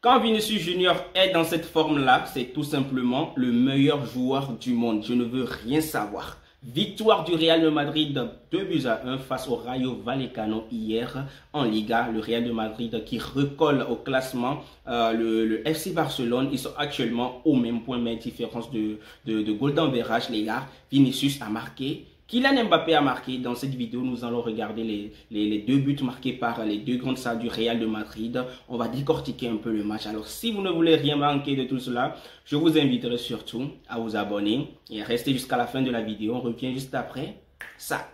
Quand Vinicius Junior est dans cette forme-là, c'est tout simplement le meilleur joueur du monde. Je ne veux rien savoir. Victoire du Real de Madrid 2-1 face au Rayo Vallecano hier en Liga. Le Real de Madrid qui recolle au classement le FC Barcelone. Ils sont actuellement au même point, mais différence de goal d'enverrage, les gars. Vinicius a marqué. Kylian Mbappé a marqué. Dans cette vidéo, nous allons regarder les deux buts marqués par les deux grandes stars du Real de Madrid. On va décortiquer un peu le match. Alors, si vous ne voulez rien manquer de tout cela, je vous inviterai surtout à vous abonner et à rester jusqu'à la fin de la vidéo. On revient juste après ça.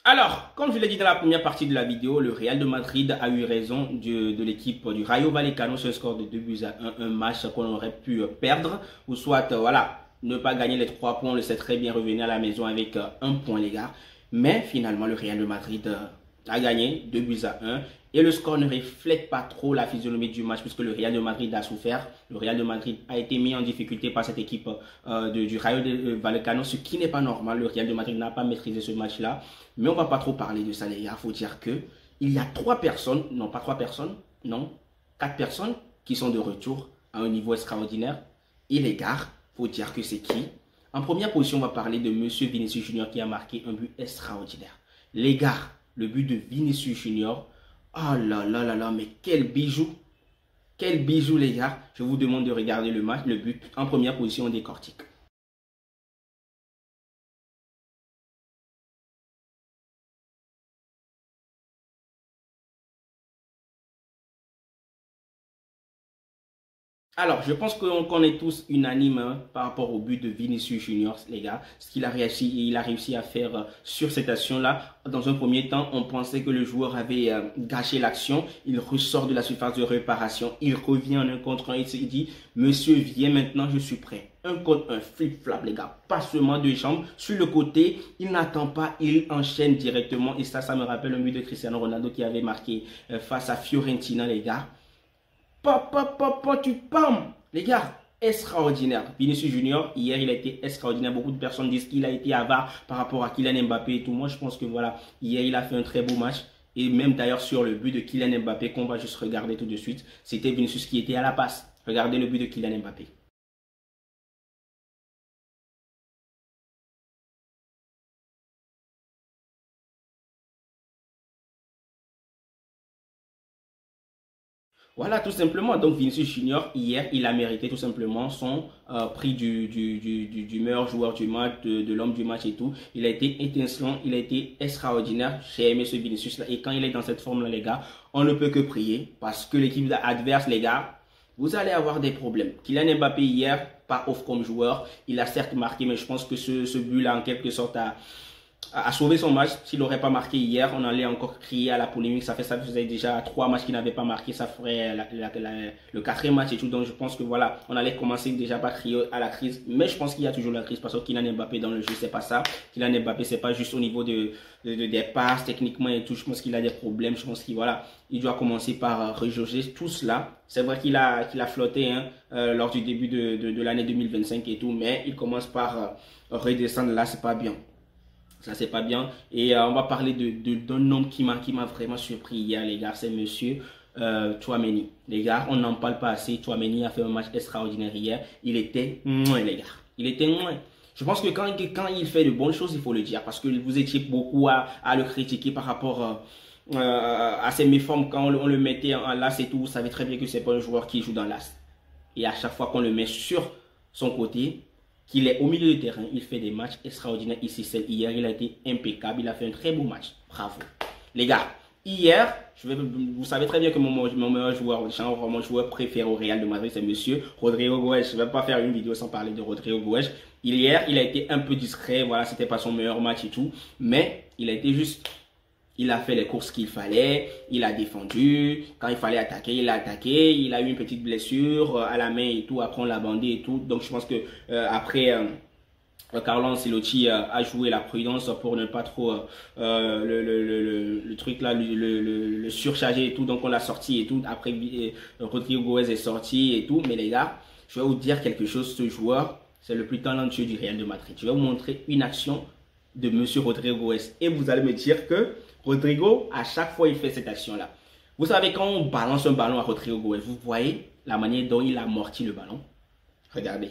Alors, comme je l'ai dit dans la première partie de la vidéo, le Real de Madrid a eu raison de l'équipe du Rayo Vallecano sur le score de 2-1, un match qu'on aurait pu perdre ou soit, voilà, ne pas gagner les 3 points. On le sait très bien, revenir à la maison avec 1 point, les gars. Mais finalement, le Real de Madrid a gagné 2-1 et le score ne reflète pas trop la physionomie du match puisque le Real de Madrid a souffert. Le Real de Madrid a été mis en difficulté par cette équipe du Rayo Vallecano, ce qui n'est pas normal. Le Real de Madrid n'a pas maîtrisé ce match-là. Mais on ne va pas trop parler de ça, les gars. Il faut dire que il y a 3 personnes, non pas 3 personnes, non, 4 personnes qui sont de retour à un niveau extraordinaire. Et les gars, il faut dire que c'est qui? En première position, on va parler de Monsieur Vinicius Junior qui a marqué un but extraordinaire. Les gars, le but de Vinicius Junior, oh là là là là, mais quel bijou! Quel bijou, les gars! Je vous demande de regarder le match, le but. En première position, on décortique. Alors, je pense qu'on est tous unanimes par rapport au but de Vinicius Junior, les gars. Ce qu'il a réussi à faire sur cette action-là. Dans un premier temps, on pensait que le joueur avait gâché l'action. Il ressort de la surface de réparation. Il revient en 1 contre 1. Il se dit, monsieur, viens maintenant, je suis prêt. 1 contre 1, flip-flap, les gars. Passement de jambes sur le côté. Il n'attend pas, il enchaîne directement. Et ça me rappelle un but de Cristiano Ronaldo qui avait marqué face à Fiorentina, les gars. Tu pam! Les gars, extraordinaire. Vinicius Junior, hier, il a été extraordinaire. Beaucoup de personnes disent qu'il a été avare par rapport à Kylian Mbappé et tout. Moi, je pense que voilà, hier, il a fait un très beau match. Et même d'ailleurs sur le but de Kylian Mbappé, qu'on va juste regarder tout de suite, c'était Vinicius qui était à la passe. Regardez le but de Kylian Mbappé. Voilà, tout simplement. Donc, Vinicius Junior, hier, il a mérité tout simplement son prix du meilleur joueur du match, de l'homme du match et tout. Il a été étincelant, il a été extraordinaire. J'ai aimé ce Vinicius-là. Et quand il est dans cette forme-là, les gars, on ne peut que prier. Parce que l'équipe adverse, les gars, vous allez avoir des problèmes. Kylian Mbappé, hier, pas off comme joueur. Il a certes marqué, mais je pense que ce but-là, en quelque sorte, a sauvé son match. S'il n'aurait pas marqué hier, on allait encore crier à la polémique. Ça faisait déjà 3 matchs qu'il n'avait pas marqué. Ça ferait le 4e match et tout. Donc je pense que voilà, on allait commencer déjà par crier à la crise. Mais je pense qu'il y a toujours la crise parce que Kylian Mbappé dans le jeu, c'est pas ça. Kylian Mbappé, c'est pas juste au niveau des passes techniquement et tout. Je pense qu'il a des problèmes. Je pense qu'il voilà, il doit commencer par rejauger tout cela. C'est vrai qu'il a flotté lors du début de l'année 2025 et tout. Mais il commence par redescendre. Là, c'est pas bien. Ça, c'est pas bien. Et on va parler d'un homme qui m'a vraiment surpris hier, les gars. C'est monsieur Tchouaméni. Les gars, on n'en parle pas assez. Tchouaméni a fait un match extraordinaire hier. Il était moins, les gars. Il était moins. Je pense que quand il fait de bonnes choses, il faut le dire. Parce que vous étiez beaucoup à le critiquer par rapport à ses méformes. Quand on le mettait en l'as et tout, vous savez très bien que c'est pas un joueur qui joue dans l'as. Et à chaque fois qu'on le met sur son côté, qu'il est au milieu du terrain, il fait des matchs extraordinaires. Ici, hier, il a été impeccable. Il a fait un très beau match. Bravo. Les gars, hier, vous savez très bien que mon meilleur joueur, mon joueur préféré au Real de Madrid, c'est monsieur Rodrigo Goes. Je ne vais pas faire une vidéo sans parler de Rodrigo Goes. Hier, il a été un peu discret. Voilà, c'était pas son meilleur match et tout. Mais il a été juste... Il a fait les courses qu'il fallait, il a défendu, quand il fallait attaquer, il a attaqué, il a eu une petite blessure à la main et tout, après on l'a bandé et tout. Donc je pense que après Carlo Ancelotti a joué la prudence pour ne pas trop le truc là, le surcharger et tout. Donc on l'a sorti et tout. Après Rodrigo Goes est sorti et tout. Mais les gars, je vais vous dire quelque chose, ce joueur, c'est le plus talentueux du Real de Madrid. Je vais vous montrer une action de Monsieur Rodrigo est. Et vous allez me dire que Rodrigo, à chaque fois, il fait cette action-là. Vous savez, quand on balance un ballon à Rodrigo est, vous voyez la manière dont il amortit le ballon. Regardez.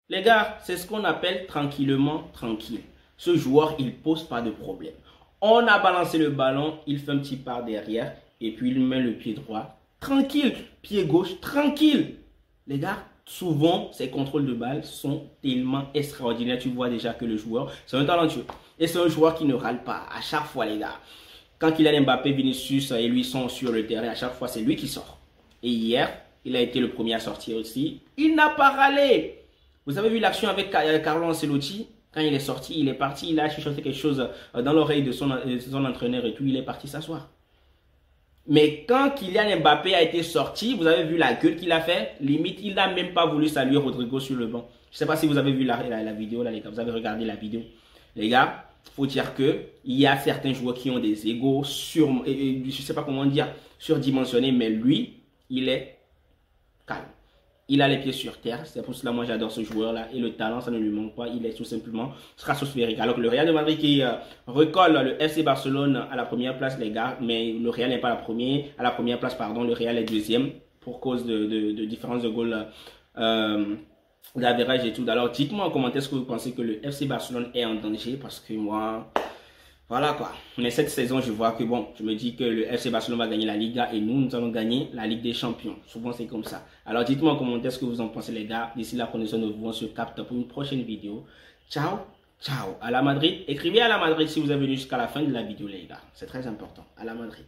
Les gars, c'est ce qu'on appelle tranquillement tranquille. Ce joueur, il pose pas de problème. On a balancé le ballon, il fait un petit pas derrière et puis il met le pied droit. Tranquille, pied gauche, tranquille. Les gars, souvent, ces contrôles de balle sont tellement extraordinaires. Tu vois déjà que le joueur, c'est un talentueux. Et c'est un joueur qui ne râle pas à chaque fois, les gars. Quand Kylian Mbappé, Vinicius et lui sont sur le terrain, à chaque fois, c'est lui qui sort. Et hier, il a été le premier à sortir aussi. Il n'a pas râlé. Vous avez vu l'action avec Carlo Ancelotti? Quand il est sorti, il est parti, il a chuchoté quelque chose dans l'oreille de son entraîneur et tout, il est parti s'asseoir. Mais quand Kylian Mbappé a été sorti, vous avez vu la gueule qu'il a fait? Limite, il n'a même pas voulu saluer Rodrigo sur le banc. Je ne sais pas si vous avez vu la vidéo, là, les gars. Vous avez regardé la vidéo. Les gars, il faut dire qu'il y a certains joueurs qui ont des égos je ne sais pas comment dire, surdimensionnés, mais lui, il est calme. Il a les pieds sur terre, c'est pour cela moi j'adore ce joueur-là. Et le talent, ça ne lui manque pas, il est tout simplement stratosphérique. Alors que le Real de Madrid qui recolle le FC Barcelone à la première place, les gars, mais le Real n'est pas à la première place, pardon, le Real est deuxième pour cause de différence de goal d'average et tout. Alors dites-moi en commentaire ce que vous pensez que le FC Barcelone est en danger, parce que moi... Voilà quoi. Mais cette saison, je vois que bon, je me dis que le FC Barcelone va gagner la Liga et nous allons gagner la Ligue des Champions. Souvent, c'est comme ça. Alors, dites-moi en commentaire ce que vous en pensez, les gars. D'ici là, prenez soin de vous. On se capte pour une prochaine vidéo. Ciao, ciao. À la Madrid. Écrivez à la Madrid si vous avez venu jusqu'à la fin de la vidéo, les gars. C'est très important. À la Madrid.